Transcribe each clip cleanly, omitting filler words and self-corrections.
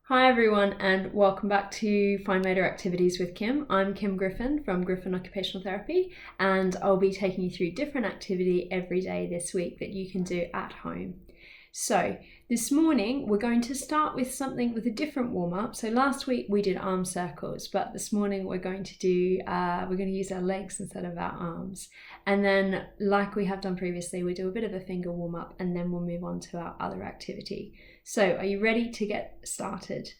Hi everyone and welcome back to Fine Motor Activities with Kim. I'm Kim Griffin from Griffin Occupational Therapy and I'll be taking you through different activity every day this week that you can do at home. So this morning we're going to start with something with a different warm-up. So last week we did arm circles, but this morning we're going to use our legs instead of our arms. And then like we have done previously, we do a bit of a finger warm-up and then we'll move on to our other activity. So are you ready to get started?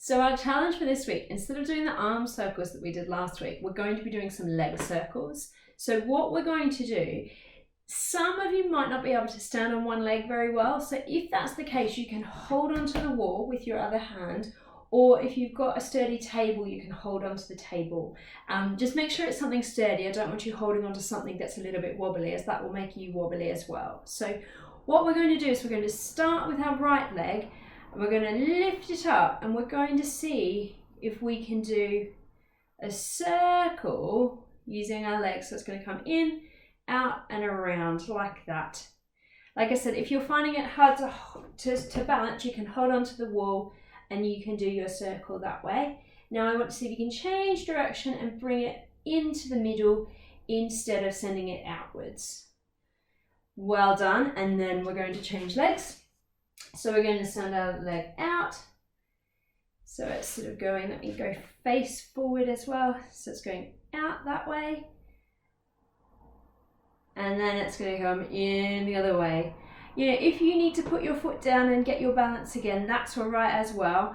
So our challenge for this week, instead of doing the arm circles that we did last week, we're going to be doing some leg circles. So what we're going to do, some of you might not be able to stand on one leg very well. So if that's the case, you can hold onto the wall with your other hand, or if you've got a sturdy table, you can hold onto the table. Just make sure it's something sturdy. I don't want you holding onto something that's a little bit wobbly, as that will make you wobbly as well. So what we're going to do is we're going to start with our right leg, and we're going to lift it up and we're going to see if we can do a circle using our legs. So it's going to come in, out and around like that. Like I said, if you're finding it hard to balance, you can hold onto the wall and you can do your circle that way. Now I want to see if you can change direction and bring it into the middle instead of sending it outwards. Well done. And then we're going to change legs. So we're going to send our leg out. So it's sort of going, let me go face forward as well. So it's going out that way. And then it's going to come in the other way. You know, if you need to put your foot down and get your balance again, that's all right as well.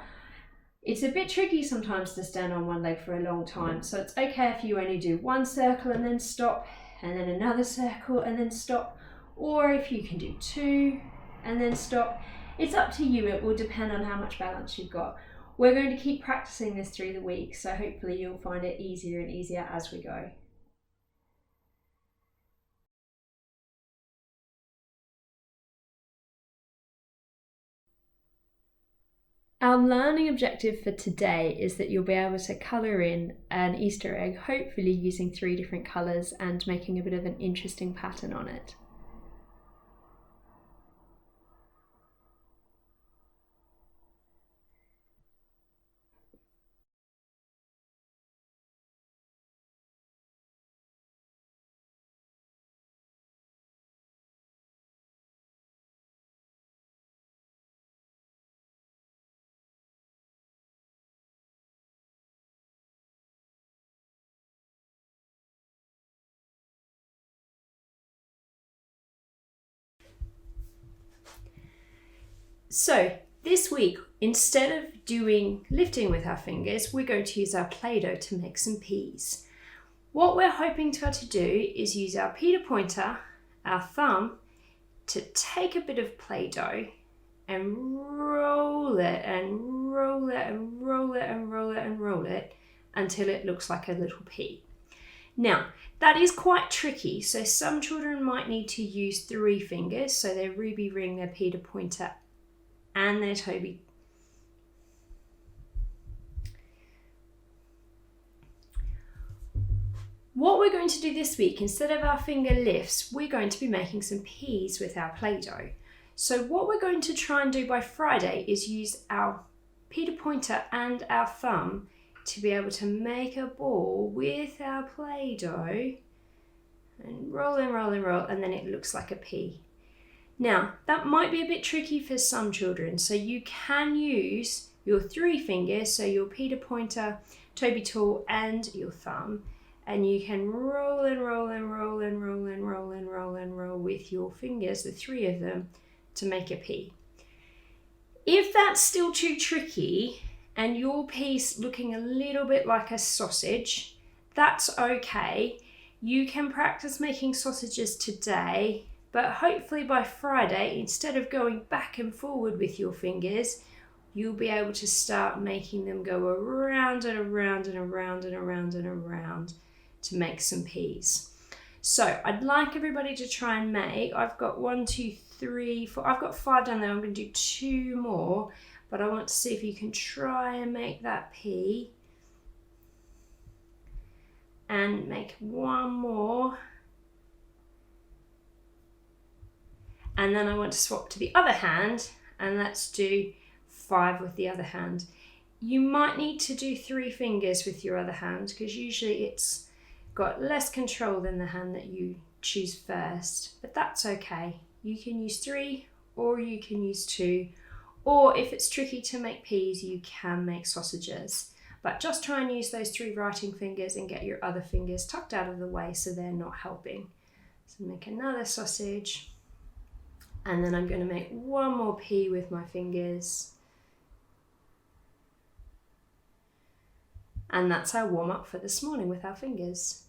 It's a bit tricky sometimes to stand on one leg for a long time. So it's okay if you only do one circle and then stop, and then another circle and then stop. Or if you can do two and then stop. It's up to you. It will depend on how much balance you've got. We're going to keep practicing this through the week, so hopefully you'll find it easier and easier as we go. Our learning objective for today is that you'll be able to colour in an Easter egg, hopefully using 3 different colours and making a bit of an interesting pattern on it. So this week, instead of doing lifting with our fingers, we're going to use our Play-Doh to make some peas. What we're hoping to do is use our Peter pointer, our thumb, to take a bit of Play-Doh and roll it and roll it and roll it and roll it and roll it until it looks like a little pea. Now, that is quite tricky, so some children might need to use 3 fingers, so their ruby ring, their Peter pointer and their Toby. What we're going to do this week, instead of our finger lifts, we're going to be making some peas with our Play-Doh. So what we're going to try and do by Friday is use our Peter pointer and our thumb to be able to make a ball with our Play-Doh and roll and roll and roll, and then it looks like a pea. Now, that might be a bit tricky for some children, so you can use your 3 fingers, so your Peter pointer, Toby tool and your thumb, and you can roll and roll and roll and roll and roll and roll and roll with your fingers, the 3 of them, to make a pea. If that's still too tricky and your pea's looking a little bit like a sausage, that's okay. You can practice making sausages today, but hopefully by Friday, instead of going back and forward with your fingers, you'll be able to start making them go around and around and around and around and around to make some peas. So I'd like everybody to try and make, I've got 1, 2, 3, 4, I've got 5 down there, I'm going to do 2 more, but I want to see if you can try and make that pea. And make 1 more. And then I want to swap to the other hand, and let's do 5 with the other hand. You might need to do 3 fingers with your other hand because usually it's got less control than the hand that you choose first, but that's okay. You can use 3 or you can use 2, or if it's tricky to make peas, you can make sausages. But just try and use those 3 writing fingers and get your other fingers tucked out of the way so they're not helping. So make another sausage, and then I'm going to make 1 more pea with my fingers. And that's our warm up for this morning with our fingers.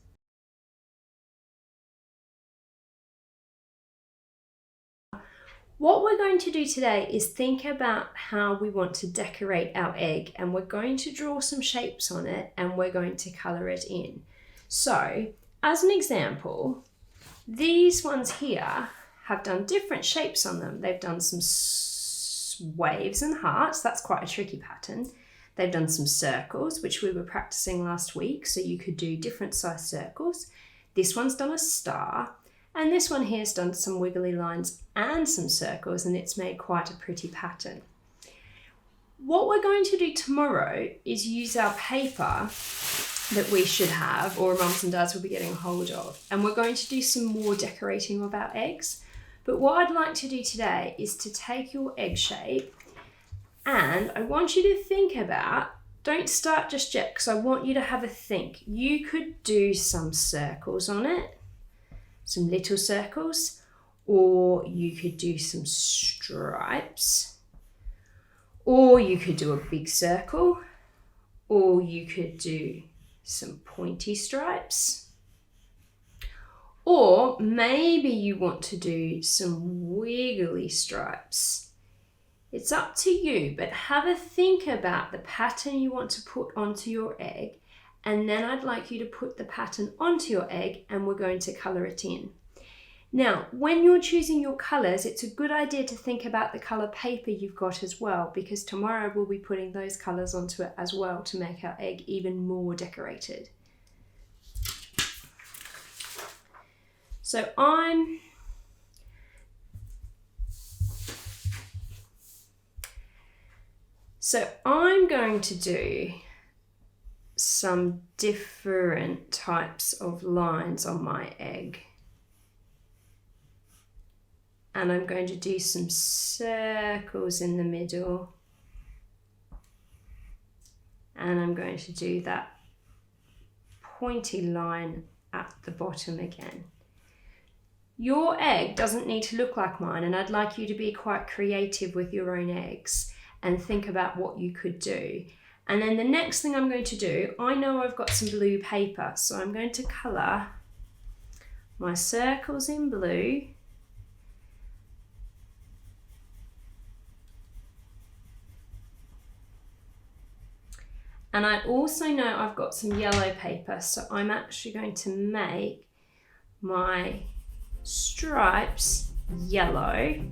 What we're going to do today is think about how we want to decorate our egg, and we're going to draw some shapes on it and we're going to colour it in. So, as an example, these ones here have done different shapes on them. They've done some waves and hearts, that's quite a tricky pattern. They've done some circles, which we were practicing last week, so you could do different size circles. This one's done a star. And this one here's done some wiggly lines and some circles, and it's made quite a pretty pattern. What we're going to do tomorrow is use our paper that we should have, or mums and dads will be getting a hold of, and we're going to do some more decorating of our eggs. But what I'd like to do today is to take your egg shape, and I want you to think about, don't start just yet because I want you to have a think. You could do some circles on it, some little circles, or you could do some stripes, or you could do a big circle, or you could do some pointy stripes, or maybe you want to do some wiggly stripes. It's up to you, but have a think about the pattern you want to put onto your egg. And then I'd like you to put the pattern onto your egg and we're going to colour it in. Now, when you're choosing your colours, it's a good idea to think about the colour paper you've got as well, because tomorrow we'll be putting those colours onto it as well to make our egg even more decorated. So I'm going to do some different types of lines on my egg. And I'm going to do some circles in the middle. And I'm going to do that pointy line at the bottom again. Your egg doesn't need to look like mine, and I'd like you to be quite creative with your own eggs and think about what you could do. And then the next thing I'm going to do, I know I've got some blue paper, so I'm going to colour my circles in blue. And I also know I've got some yellow paper, so I'm actually going to make my stripes yellow.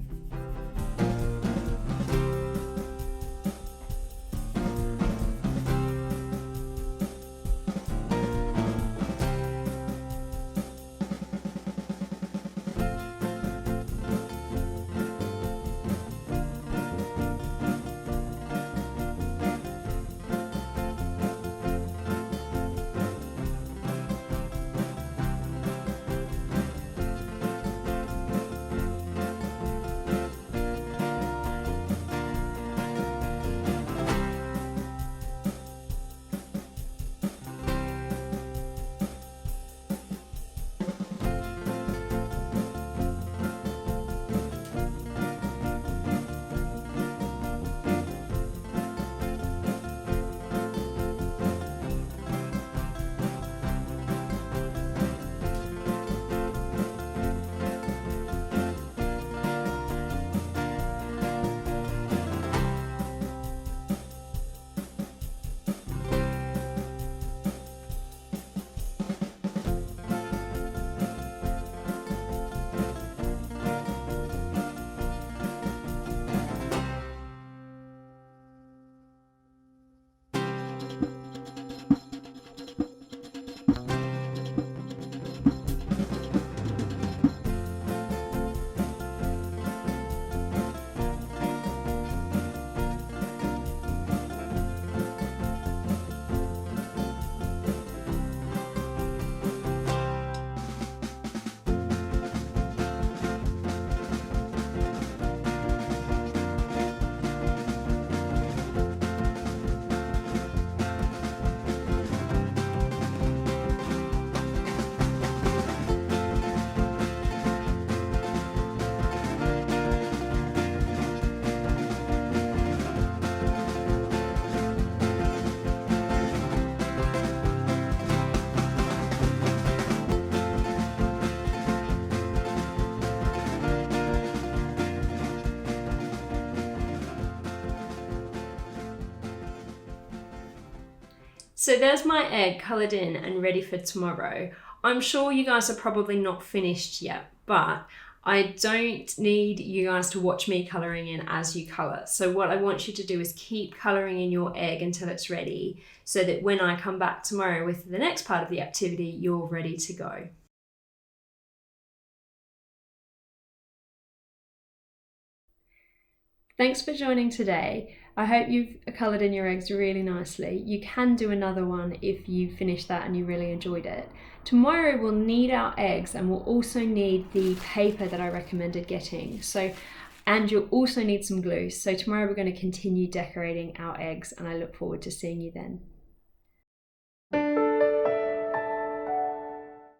So there's my egg coloured in and ready for tomorrow. I'm sure you guys are probably not finished yet, but I don't need you guys to watch me colouring in as you colour. So what I want you to do is keep colouring in your egg until it's ready, so that when I come back tomorrow with the next part of the activity, you're ready to go. Thanks for joining today. I hope you've coloured in your eggs really nicely. You can do another one if you finish that and you really enjoyed it. Tomorrow we'll need our eggs, and we'll also need the paper that I recommended getting. And you'll also need some glue. So tomorrow we're going to continue decorating our eggs, and I look forward to seeing you then.